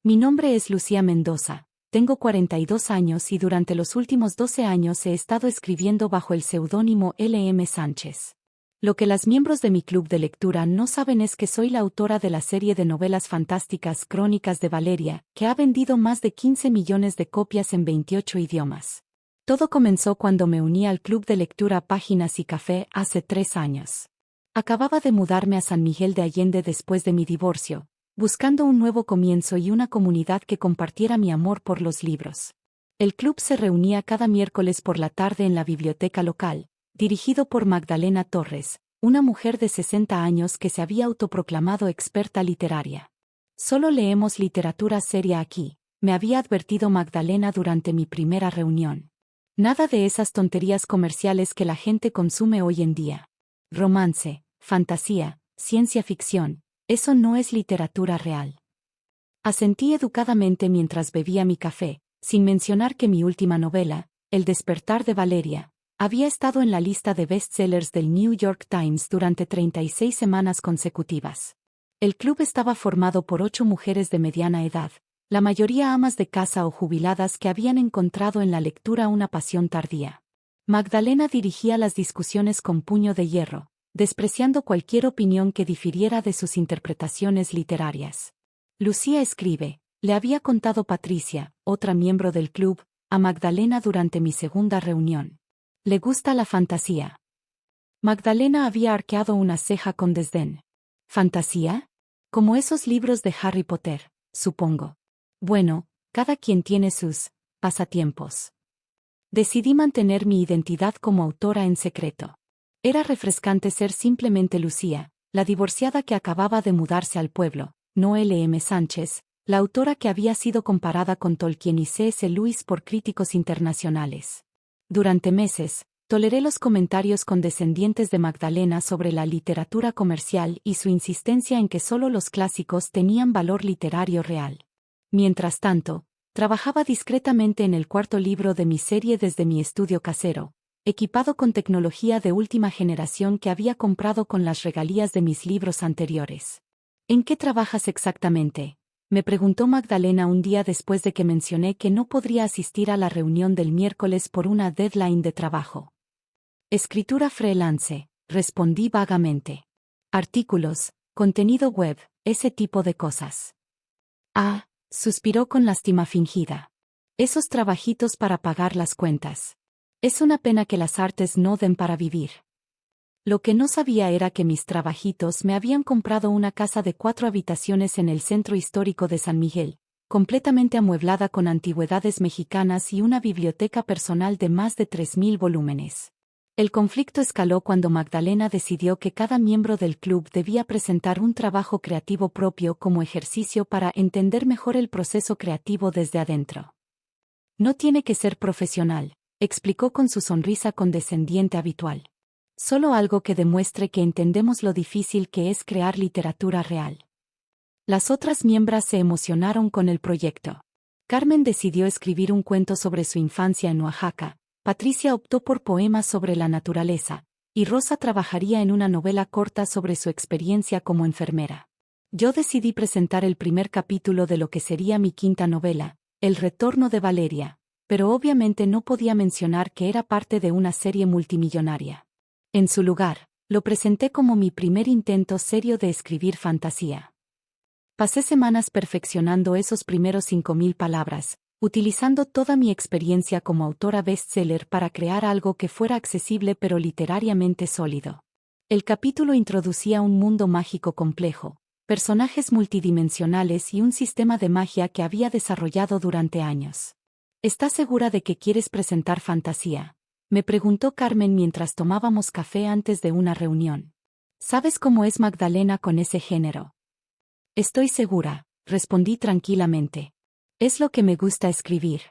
Mi nombre es Lucía Mendoza, tengo 42 años y durante los últimos 12 años he estado escribiendo bajo el seudónimo L.M. Sánchez. Lo que las miembros de mi club de lectura no saben es que soy la autora de la serie de novelas fantásticas Crónicas de Valeria, que ha vendido más de 15 millones de copias en 28 idiomas. Todo comenzó cuando me uní al club de lectura Páginas y Café hace 3 años. Acababa de mudarme a San Miguel de Allende después de mi divorcio, buscando un nuevo comienzo y una comunidad que compartiera mi amor por los libros. El club se reunía cada miércoles por la tarde en la biblioteca local, dirigido por Magdalena Torres, una mujer de 60 años que se había autoproclamado experta literaria. Solo leemos literatura seria aquí, me había advertido Magdalena durante mi primera reunión. Nada de esas tonterías comerciales que la gente consume hoy en día. Romance, fantasía, ciencia ficción. Eso no es literatura real. Asentí educadamente mientras bebía mi café, sin mencionar que mi última novela, El despertar de Valeria, había estado en la lista de bestsellers del New York Times durante 36 semanas consecutivas. El club estaba formado por 8 mujeres de mediana edad, la mayoría amas de casa o jubiladas que habían encontrado en la lectura una pasión tardía. Magdalena dirigía las discusiones con puño de hierro, despreciando cualquier opinión que difiriera de sus interpretaciones literarias. Lucía escribe, le había contado Patricia, otra miembro del club, a Magdalena durante mi segunda reunión. ¿Le gusta la fantasía? Magdalena había arqueado una ceja con desdén. ¿Fantasía? Como esos libros de Harry Potter, supongo. Bueno, cada quien tiene sus pasatiempos. Decidí mantener mi identidad como autora en secreto. Era refrescante ser simplemente Lucía, la divorciada que acababa de mudarse al pueblo, no L.M. Sánchez, la autora que había sido comparada con Tolkien y C.S. Lewis por críticos internacionales. Durante meses, toleré los comentarios condescendientes de Magdalena sobre la literatura comercial y su insistencia en que solo los clásicos tenían valor literario real. Mientras tanto, trabajaba discretamente en el cuarto libro de mi serie desde mi estudio casero, equipado con tecnología de última generación que había comprado con las regalías de mis libros anteriores. ¿En qué trabajas exactamente?, me preguntó Magdalena un día después de que mencioné que no podría asistir a la reunión del miércoles por una deadline de trabajo. Escritura freelance, respondí vagamente. Artículos, contenido web, ese tipo de cosas. Ah, suspiró con lástima fingida. Esos trabajitos para pagar las cuentas. Es una pena que las artes no den para vivir. Lo que no sabía era que mis trabajitos me habían comprado una casa de 4 habitaciones en el centro histórico de San Miguel, completamente amueblada con antigüedades mexicanas y una biblioteca personal de más de 3.000 volúmenes. El conflicto escaló cuando Magdalena decidió que cada miembro del club debía presentar un trabajo creativo propio como ejercicio para entender mejor el proceso creativo desde adentro. No tiene que ser profesional, explicó con su sonrisa condescendiente habitual. Solo algo que demuestre que entendemos lo difícil que es crear literatura real. Las otras miembros se emocionaron con el proyecto. Carmen decidió escribir un cuento sobre su infancia en Oaxaca, Patricia optó por poemas sobre la naturaleza, y Rosa trabajaría en una novela corta sobre su experiencia como enfermera. Yo decidí presentar el primer capítulo de lo que sería mi quinta novela, El retorno de Valeria, pero obviamente no podía mencionar que era parte de una serie multimillonaria. En su lugar, lo presenté como mi primer intento serio de escribir fantasía. Pasé semanas perfeccionando esos primeros 5.000 palabras, utilizando toda mi experiencia como autora bestseller para crear algo que fuera accesible pero literariamente sólido. El capítulo introducía un mundo mágico complejo, personajes multidimensionales y un sistema de magia que había desarrollado durante años. ¿Estás segura de que quieres presentar fantasía?, me preguntó Carmen mientras tomábamos café antes de una reunión. ¿Sabes cómo es Magdalena con ese género? Estoy segura, respondí tranquilamente. Es lo que me gusta escribir.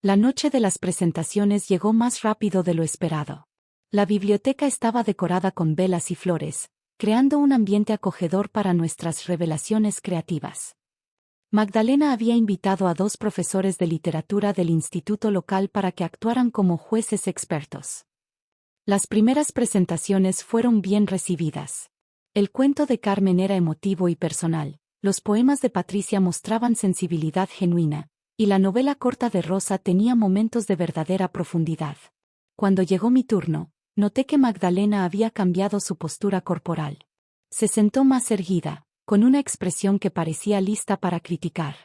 La noche de las presentaciones llegó más rápido de lo esperado. La biblioteca estaba decorada con velas y flores, creando un ambiente acogedor para nuestras revelaciones creativas. Magdalena había invitado a 2 profesores de literatura del instituto local para que actuaran como jueces expertos. Las primeras presentaciones fueron bien recibidas. El cuento de Carmen era emotivo y personal, Los poemas de Patricia mostraban sensibilidad genuina, y la novela corta de Rosa tenía momentos de verdadera profundidad. Cuando llegó mi turno, noté que Magdalena había cambiado su postura corporal. Se sentó más erguida, con una expresión que parecía lista para criticar.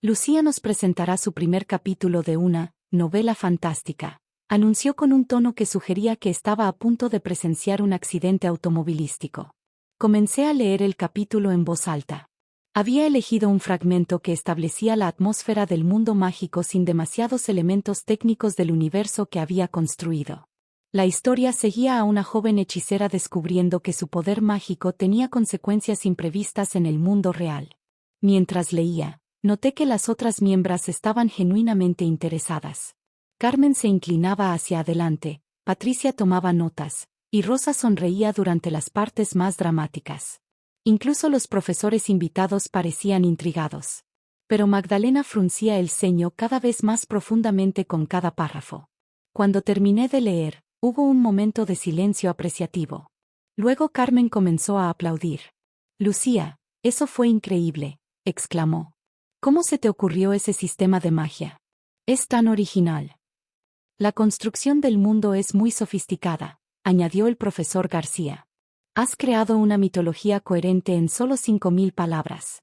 Lucía nos presentará su primer capítulo de una novela fantástica, anunció con un tono que sugería que estaba a punto de presenciar un accidente automovilístico. Comencé a leer el capítulo en voz alta. Había elegido un fragmento que establecía la atmósfera del mundo mágico sin demasiados elementos técnicos del universo que había construido. La historia seguía a una joven hechicera descubriendo que su poder mágico tenía consecuencias imprevistas en el mundo real. Mientras leía, noté que las otras miembros estaban genuinamente interesadas. Carmen se inclinaba hacia adelante, Patricia tomaba notas, y Rosa sonreía durante las partes más dramáticas. Incluso los profesores invitados parecían intrigados. Pero Magdalena fruncía el ceño cada vez más profundamente con cada párrafo. Cuando terminé de leer, hubo un momento de silencio apreciativo. Luego Carmen comenzó a aplaudir. «Lucía, eso fue increíble», exclamó. «¿Cómo se te ocurrió ese sistema de magia? Es tan original». «La construcción del mundo es muy sofisticada», añadió el profesor García. «Has creado una mitología coherente en solo 5.000 palabras».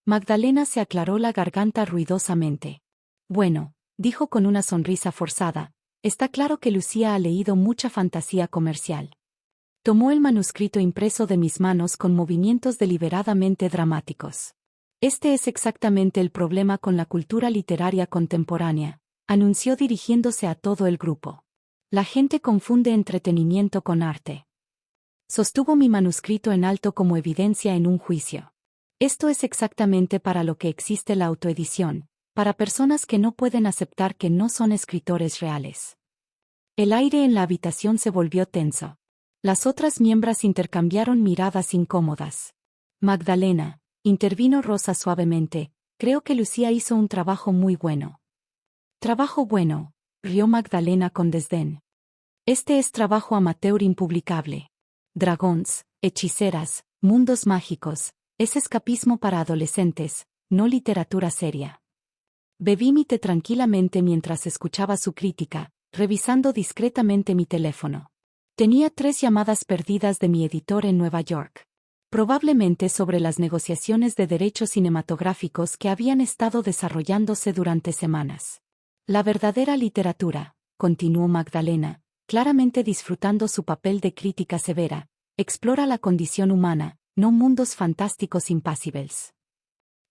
Magdalena se aclaró la garganta ruidosamente. «Bueno», dijo con una sonrisa forzada, «está claro que Lucía ha leído mucha fantasía comercial». Tomó el manuscrito impreso de mis manos con movimientos deliberadamente dramáticos. «Este es exactamente el problema con la cultura literaria contemporánea», anunció dirigiéndose a todo el grupo. «La gente confunde entretenimiento con arte». Sostuvo mi manuscrito en alto como evidencia en un juicio. «Esto es exactamente para lo que existe la autoedición, para personas que no pueden aceptar que no son escritores reales». El aire en la habitación se volvió tenso. Las otras miembros intercambiaron miradas incómodas. «Magdalena», intervino Rosa suavemente, «creo que Lucía hizo un trabajo muy bueno». «Trabajo bueno», rió Magdalena con desdén. «Este es trabajo amateur impublicable. Dragons, hechiceras, mundos mágicos, es escapismo para adolescentes, no literatura seria». Bebí mi té tranquilamente mientras escuchaba su crítica, revisando discretamente mi teléfono. Tenía 3 llamadas perdidas de mi editor en Nueva York. Probablemente sobre las negociaciones de derechos cinematográficos que habían estado desarrollándose durante semanas. «La verdadera literatura», continuó Magdalena, claramente disfrutando su papel de crítica severa, «explora la condición humana, no mundos fantásticos imposibles».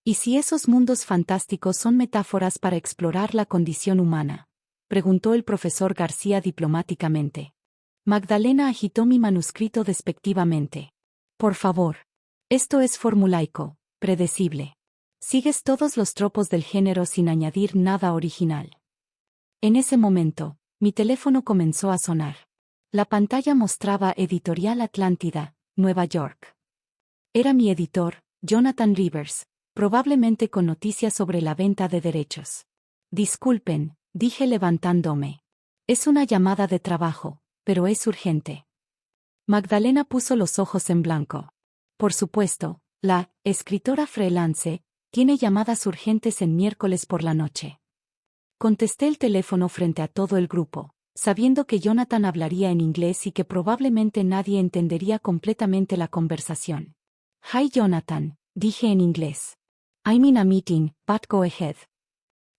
«¿Y si esos mundos fantásticos son metáforas para explorar la condición humana?», preguntó el profesor García diplomáticamente. Magdalena agitó mi manuscrito despectivamente. «Por favor. Esto es formulaico, predecible. Sigues todos los tropos del género sin añadir nada original». En ese momento, mi teléfono comenzó a sonar. La pantalla mostraba Editorial Atlántida, Nueva York. Era mi editor, Jonathan Rivers, probablemente con noticias sobre la venta de derechos. «Disculpen», dije levantándome. «Es una llamada de trabajo, pero es urgente». Magdalena puso los ojos en blanco. «Por supuesto, la escritora freelance tiene llamadas urgentes en miércoles por la noche». Contesté el teléfono frente a todo el grupo, sabiendo que Jonathan hablaría en inglés y que probablemente nadie entendería completamente la conversación. «Hi Jonathan», dije en inglés. «I'm in a meeting, but go ahead».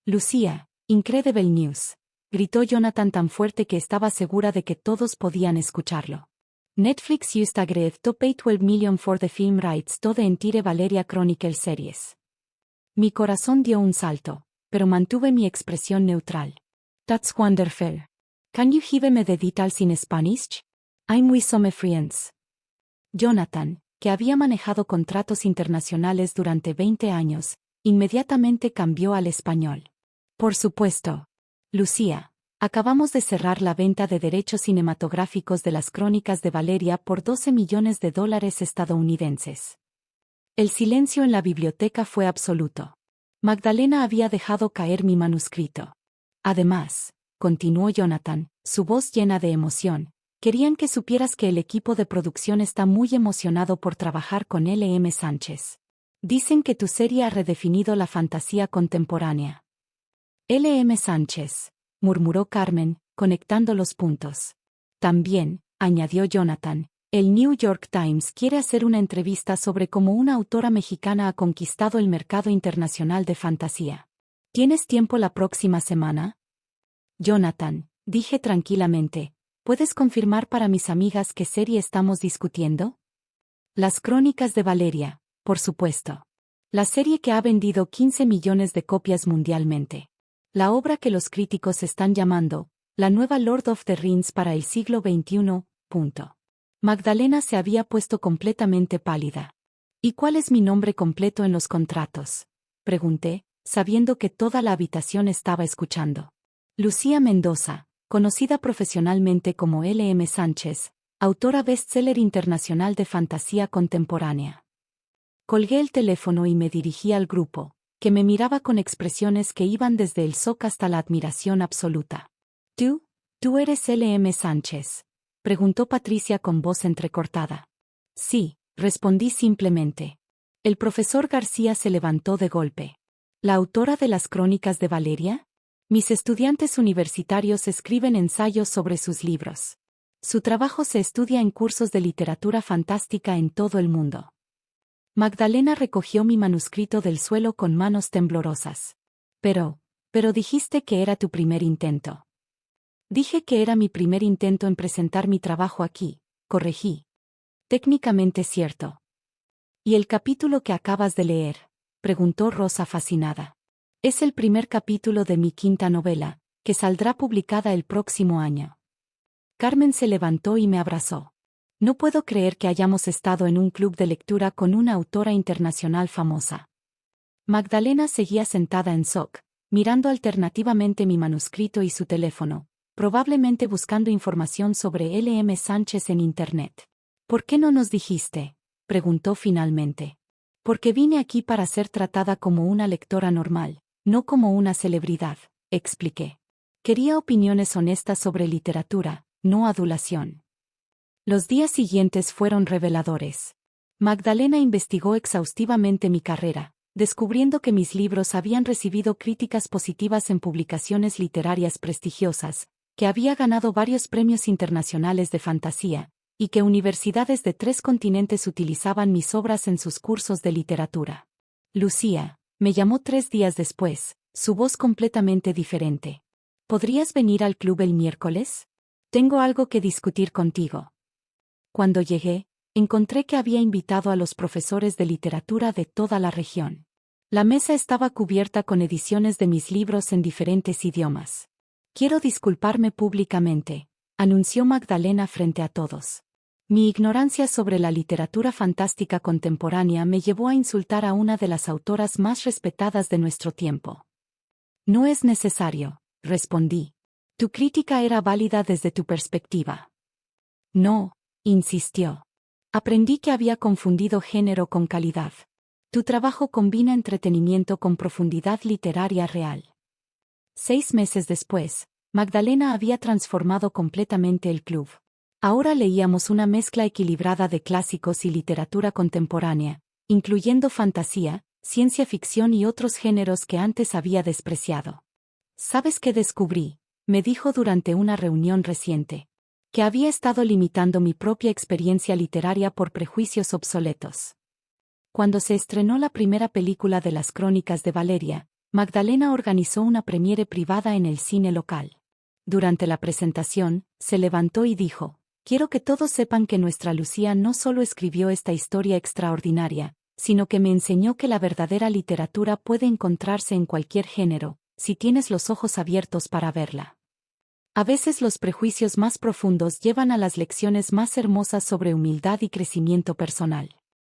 «Lucía, incredible news», gritó Jonathan tan fuerte que estaba segura de que todos podían escucharlo. «Netflix just agreed to pay $12 million for the film rights to the entire Valeria Chronicle series». Mi corazón dio un salto, pero mantuve mi expresión neutral. «That's wonderful. Can you give me the details in Spanish? I'm with some friends». Jonathan, que había manejado contratos internacionales durante 20 años, inmediatamente cambió al español. «Por supuesto. Lucía, acabamos de cerrar la venta de derechos cinematográficos de las Crónicas de Valeria por $12 millones estadounidenses». El silencio en la biblioteca fue absoluto. Magdalena había dejado caer mi manuscrito. «Además», continuó Jonathan, su voz llena de emoción, «querían que supieras que el equipo de producción está muy emocionado por trabajar con L.M. Sánchez. Dicen que tu serie ha redefinido la fantasía contemporánea. L.M. Sánchez, murmuró Carmen, conectando los puntos. También, añadió Jonathan, el New York Times quiere hacer una entrevista sobre cómo una autora mexicana ha conquistado el mercado internacional de fantasía. ¿Tienes tiempo la próxima semana? Jonathan, dije tranquilamente, ¿puedes confirmar para mis amigas qué serie estamos discutiendo? Las Crónicas de Valeria, por supuesto. La serie que ha vendido 15 millones de copias mundialmente. La obra que los críticos están llamando, la nueva Lord of the Rings para el siglo XXI. Magdalena se había puesto completamente pálida. ¿Y cuál es mi nombre completo en los contratos? Pregunté, sabiendo que toda la habitación estaba escuchando. Lucía Mendoza, conocida profesionalmente como L.M. Sánchez, autora bestseller internacional de fantasía contemporánea. Colgué el teléfono y me dirigí al grupo, que me miraba con expresiones que iban desde el shock hasta la admiración absoluta. ¿Tú eres L.M. Sánchez?, preguntó Patricia con voz entrecortada. Sí, respondí simplemente. El profesor García se levantó de golpe. ¿La autora de las Crónicas de Valeria? Mis estudiantes universitarios escriben ensayos sobre sus libros. Su trabajo se estudia en cursos de literatura fantástica en todo el mundo. Magdalena recogió mi manuscrito del suelo con manos temblorosas. Pero dijiste que era tu primer intento. Dije que era mi primer intento en presentar mi trabajo aquí, corregí. Técnicamente cierto. ¿Y el capítulo que acabas de leer?, preguntó Rosa fascinada. Es el primer capítulo de mi quinta novela, que saldrá publicada el próximo año. Carmen se levantó y me abrazó. No puedo creer que hayamos estado en un club de lectura con una autora internacional famosa. Magdalena seguía sentada en shock, mirando alternativamente mi manuscrito y su teléfono, probablemente buscando información sobre L.M. Sánchez en Internet. ¿Por qué no nos dijiste?, preguntó finalmente. Porque vine aquí para ser tratada como una lectora normal, no como una celebridad, expliqué. Quería opiniones honestas sobre literatura, no adulación. Los días siguientes fueron reveladores. Magdalena investigó exhaustivamente mi carrera, descubriendo que mis libros habían recibido críticas positivas en publicaciones literarias prestigiosas, que había ganado varios premios internacionales de fantasía, y que universidades de 3 continentes utilizaban mis obras en sus cursos de literatura. Lucía, me llamó 3 días después, su voz completamente diferente. ¿Podrías venir al club el miércoles? Tengo algo que discutir contigo. Cuando llegué, encontré que había invitado a los profesores de literatura de toda la región. La mesa estaba cubierta con ediciones de mis libros en diferentes idiomas. Quiero disculparme públicamente, anunció Magdalena frente a todos. Mi ignorancia sobre la literatura fantástica contemporánea me llevó a insultar a una de las autoras más respetadas de nuestro tiempo. No es necesario, respondí. Tu crítica era válida desde tu perspectiva. No, insistió. Aprendí que había confundido género con calidad. Tu trabajo combina entretenimiento con profundidad literaria real. 6 meses después, Magdalena había transformado completamente el club. Ahora leíamos una mezcla equilibrada de clásicos y literatura contemporánea, incluyendo fantasía, ciencia ficción y otros géneros que antes había despreciado. ¿Sabes qué descubrí?, me dijo durante una reunión reciente. Que había estado limitando mi propia experiencia literaria por prejuicios obsoletos. Cuando se estrenó la primera película de las Crónicas de Valeria, Magdalena organizó una premiere privada en el cine local. Durante la presentación, se levantó y dijo: Quiero que todos sepan que nuestra Lucía no solo escribió esta historia extraordinaria, sino que me enseñó que la verdadera literatura puede encontrarse en cualquier género, si tienes los ojos abiertos para verla. A veces los prejuicios más profundos llevan a las lecciones más hermosas sobre humildad y crecimiento personal.